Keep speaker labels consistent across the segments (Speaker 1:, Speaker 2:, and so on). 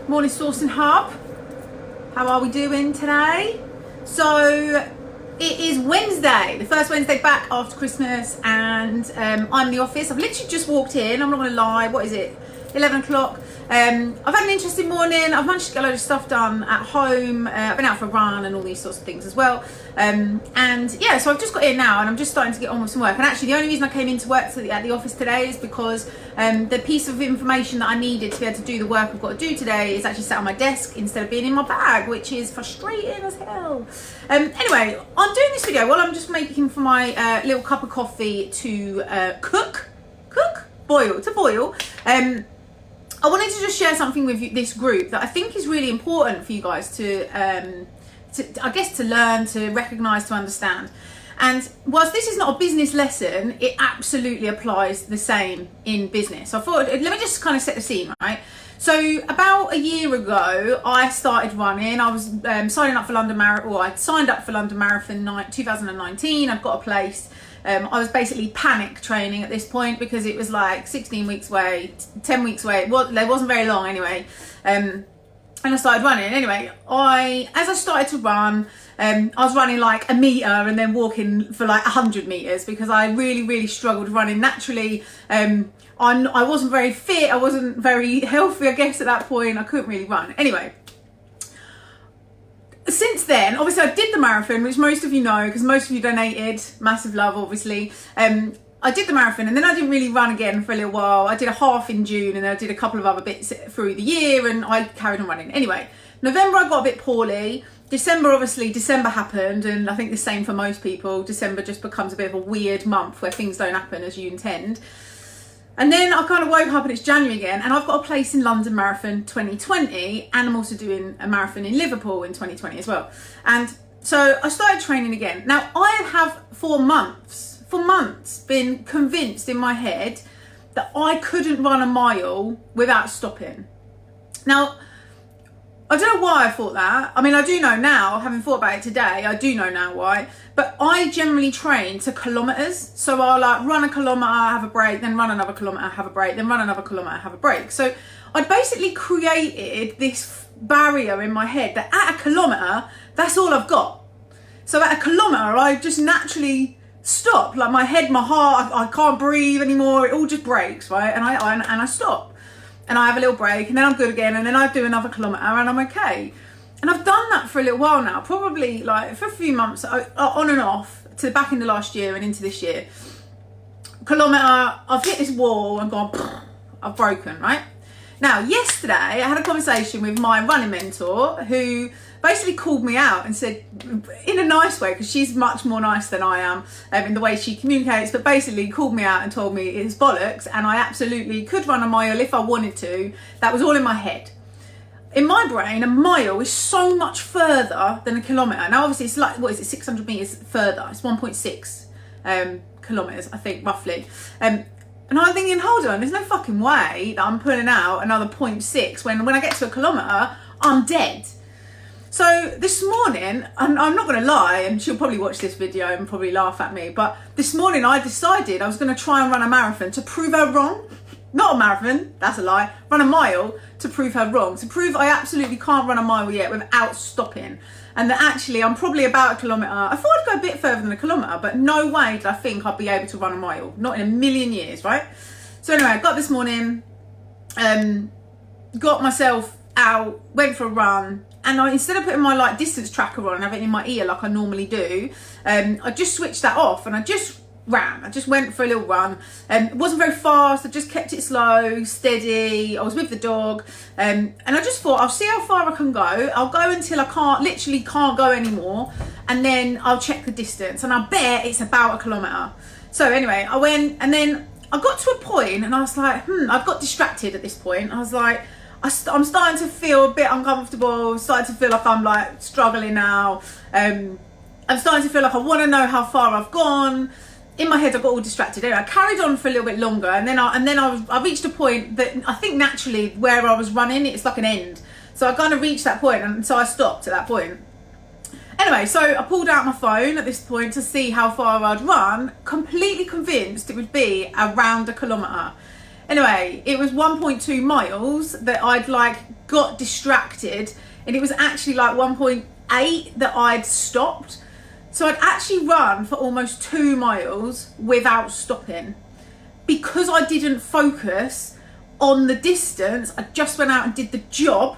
Speaker 1: Morning Sourcing Hub. How are we doing today? So it is Wednesday, the first Wednesday back after Christmas, and I'm in the office. I've literally just walked in. I'm not going to lie. What is it? 11 o'clock. I've had an interesting morning. I've managed to get a load of stuff done at home. I've been out for a run and all these sorts of things as well. And yeah, so I've just got in now and I'm just starting to get on with some work. And actually the only reason I came into work at the office today is because the piece of information that I needed to be able to do the work I've got to do today is actually sat on my desk instead of being in my bag, which is frustrating as hell. Anyway, I'm doing this video while I'm just making for my little cup of coffee to boil. I wanted to just share something with you, this group that I think is really important for you guys to learn, to recognise, to understand. And whilst this is not a business lesson, it absolutely applies the same in business. So I thought, let me just kind of set the scene, right? So about a year ago, I started running. I was signing up for London Marathon, or I'd signed up for London Marathon 2019. I've got a place. I was basically panic training at this point because it was like 16 weeks away, 10 weeks away. Well, it wasn't very long anyway. And I started running. Anyway, as I started to run, I was running like a metre and then walking for like 100 metres because I really struggled running naturally. I wasn't very fit. I wasn't very healthy, I guess, at that point. I couldn't really run. Anyway. Since then, obviously I did the marathon, which most of you know because most of you donated, massive love obviously. I did the marathon and then I didn't really run again for a little while. I did a half in June and then I did a couple of other bits through the year and I carried on running. Anyway, November I got a bit poorly. December happened, and I think the same for most people. December just becomes a bit of a weird month where things don't happen as you intend. And then I kind of woke up and it's January again, and I've got a place in London Marathon 2020, and I'm also doing a marathon in Liverpool in 2020 as well. And so I started training again. Now I have for months been convinced in my head that I couldn't run a mile without stopping. Now, I don't know why I thought that. I mean, I do know now, having thought about it today, I do know now why. But I generally train to kilometres. So I'll like run a kilometre, have a break, then run another kilometre, have a break, then run another kilometre, have a break. So I basically created this barrier in my head that at a kilometre, that's all I've got. So at a kilometre, I just naturally stop. Like my head, my heart, I can't breathe anymore. It all just breaks, right? And I stop. And I have a little break and then I'm good again and then I do another kilometre and I'm okay. And I've done that for a little while now, probably like for a few months on and off to back into last year and into this year. Kilometre, I've hit this wall and gone, I've broken, right? Now, yesterday I had a conversation with my running mentor who basically called me out and said, in a nice way, because she's much more nice than I am in the way she communicates, but basically called me out and told me it's bollocks and I absolutely could run a mile if I wanted to. That was all in my head. In my brain, a mile is so much further than a kilometre. Now, obviously, it's like, 600 metres further. It's 1.6 kilometres, I think, roughly. And I'm thinking, hold on, there's no fucking way that I'm putting out another 0.6 when I get to a kilometre, I'm dead. So this morning, and I'm not going to lie, and she'll probably watch this video and probably laugh at me, but this morning I decided I was going to try and run a marathon to prove her wrong. Not a marathon, that's a lie. Run a mile to prove her wrong. To prove I absolutely can't run a mile yet without stopping. And that actually I'm probably about a kilometre. I thought I'd go a bit further than a kilometre, but no way did I think I'd be able to run a mile. Not in a million years, right? So anyway, I got this morning, got myself out, went for a run, and instead of putting my like distance tracker on and having it in my ear like I normally do, I just switched that off and I just ran. I just went for a little run. It wasn't very fast. I just kept it slow, steady. I was with the dog, and I just thought I'll see how far I can go. I'll go until I literally can't go anymore, and then I'll check the distance. And I bet it's about a kilometre. So anyway, I went, and then I got to a point, and I was like, I've got distracted at this point. I was like, I'm starting to feel a bit uncomfortable, starting to feel like I'm like struggling now. I'm starting to feel like I want to know how far I've gone. In my head, I got all distracted. Anyway, I carried on for a little bit longer, and then I reached a point that I think naturally where I was running, it's like an end. So I kind of reached that point, and so I stopped at that point. Anyway, so I pulled out my phone at this point to see how far I'd run, completely convinced it would be around a kilometre. Anyway, it was 1.2 miles that I'd like got distracted, and it was actually like 1.8 that I'd stopped. So I'd actually run for almost 2 miles without stopping because I didn't focus on the distance. I just went out and did the job.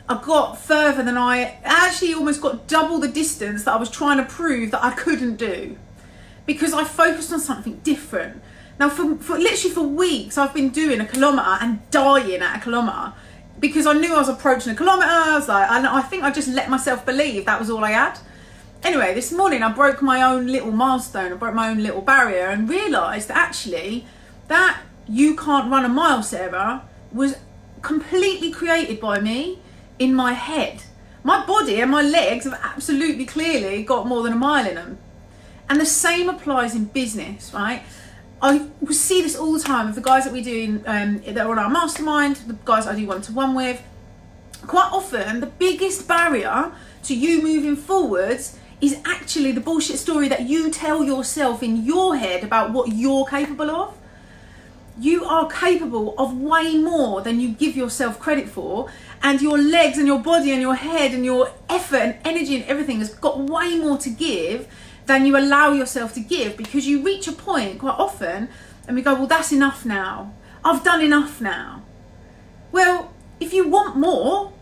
Speaker 1: I got further than I actually almost got double the distance that I was trying to prove that I couldn't do, because I focused on something different. Now for literally for weeks I've been doing a kilometre and dying at a kilometre because I knew I was approaching a kilometre. I was like, I think I just let myself believe that was all I had. Anyway, this morning I broke my own little milestone, I broke my own little barrier, and realised that actually that "you can't run a mile, Sarah" was completely created by me in my head. My body and my legs have absolutely clearly got more than a mile in them. And the same applies in business, right? I see this all the time with the guys that we do that are on our mastermind, the guys I do one-to-one with. Quite often, the biggest barrier to you moving forwards is actually the bullshit story that you tell yourself in your head about what you're capable of. You are capable of way more than you give yourself credit for, and your legs and your body and your head and your effort and energy and everything has got way more to give than you allow yourself to give, because you reach a point quite often and we go, well, that's enough now. I've done enough now. Well, if you want more,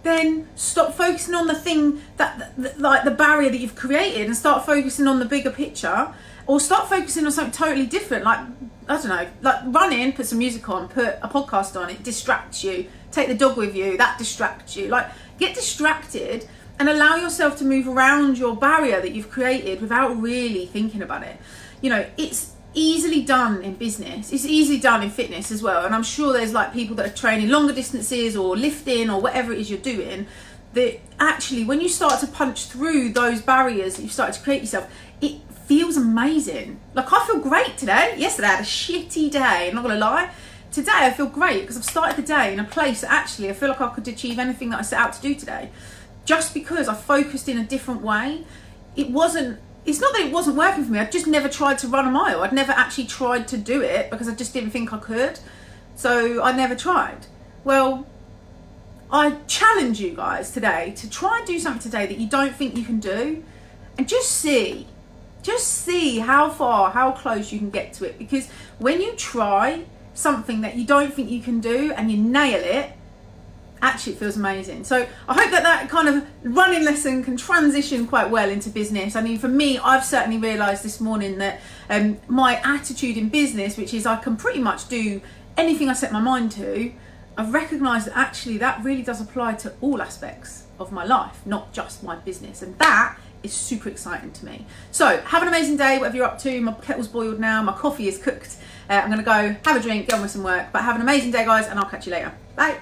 Speaker 1: then stop focusing on the thing that like the barrier that you've created, and start focusing on the bigger picture, or start focusing on something totally different. Like, I don't know, like run in, put some music on, put a podcast on, it distracts you. Take the dog with you, that distracts you. Like, get distracted and allow yourself to move around your barrier that you've created without really thinking about it. You know, it's easily done in business, it's easily done in fitness as well, and I'm sure there's like people that are training longer distances or lifting or whatever it is you're doing, that actually when you start to punch through those barriers that you've started to create yourself, it feels amazing. Like, I feel great today. Yesterday I had a shitty day, I'm not gonna lie. Today I feel great because I've started the day in a place that actually I feel like I could achieve anything that I set out to do today, just because I focused in a different way. It's not that it wasn't working for me, I'd just never tried to run a mile. I'd never actually tried to do it because I just didn't think I could. So I never tried. Well, I challenge you guys today to try and do something today that you don't think you can do, and just see how far, how close you can get to it. Because when you try something that you don't think you can do and you nail it, actually it feels amazing. So I hope that kind of running lesson can transition quite well into business. I mean, for me, I've certainly realised this morning that my attitude in business, which is I can pretty much do anything I set my mind to, I've recognised that actually that really does apply to all aspects of my life, not just my business, and that is super exciting to me. So have an amazing day, whatever you're up to. My kettle's boiled now, my coffee is cooked. I'm going to go have a drink, get on with some work, but have an amazing day, guys, and I'll catch you later. Bye.